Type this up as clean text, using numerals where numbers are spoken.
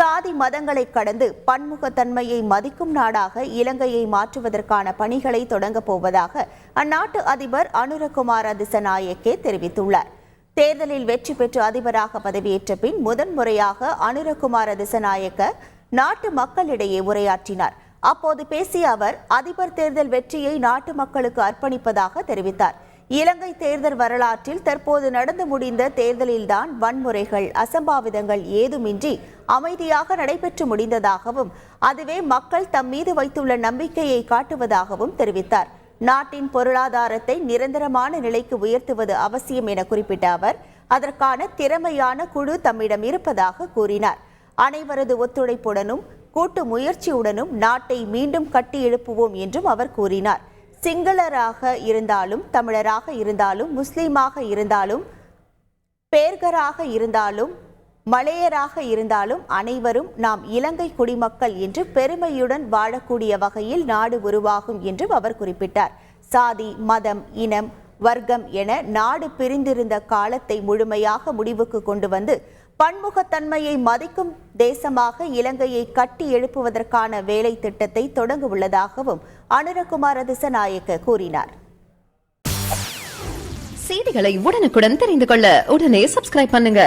சாதி மதங்களை கடந்து பன்முகத்தன்மையை மதிக்கும் நாடாக இலங்கையை மாற்றுவதற்கான பணிகளை தொடங்கப் போவதாக அந்நாட்டு அதிபர் அனுரகுமார திசநாயக்கே தெரிவித்துள்ளார். தேர்தலில் வெற்றி பெற்று அதிபராக பதவியேற்ற பின் முதன்முறையாக அனுரகுமார திசநாயக்க நாட்டு மக்களிடையே உரையாற்றினார். அப்போது பேசிய அவர் அதிபர் தேர்தல் வெற்றியை நாட்டு மக்களுக்கு அர்ப்பணிப்பதாக தெரிவித்தார். இலங்கை தேர்தல் வரலாற்றில் தற்போது நடந்து முடிந்த தேர்தலில்தான் வன்முறைகள், அசம்பாவிதங்கள் ஏதுமின்றி அமைதியாக நடைபெற்று முடிந்ததாகவும் அதுவே மக்கள் தம் மீது வைத்துள்ள நம்பிக்கையை காட்டுவதாகவும் தெரிவித்தார். நாட்டின் பொருளாதாரத்தை நிரந்தரமான நிலைக்கு உயர்த்துவது அவசியம் என குறிப்பிட்ட அவர் அதற்கான திறமையான குழு தம்மிடம் இருப்பதாக கூறினார். அனைவரது ஒத்துழைப்புடனும் கூட்டு முயற்சியுடனும் நாட்டை மீண்டும் கட்டி எழுப்புவோம் என்றும் அவர் கூறினார். சிங்களராக இருந்தாலும், தமிழராக இருந்தாலும், முஸ்லீமாக இருந்தாலும், பேர்கராக இருந்தாலும், மலையராக இருந்தாலும் அனைவரும் நாம் இலங்கை குடிமக்கள் என்று பெருமையுடன் வாழக்கூடிய வகையில் நாடு உருவாகும் என்றும் அவர் குறிப்பிட்டார். சாதி, மதம், இனம், வர்க்கம் என நாடு பிரிந்திருந்த காலத்தை முழுமையாக முடிவுக்கு கொண்டு வந்து பன்முகத்தன்மையை மதிக்கும் தேசமாக இலங்கையை கட்டி எழுப்புவதற்கான வேலை திட்டத்தை தொடங்க உள்ளதாகவும் அனுரகுமார திசநாயக்க கூறினார். செய்திகளை உடனுக்குடன் தெரிந்து கொள்ள உடனே சப்ஸ்கிரைப் பண்ணுங்க.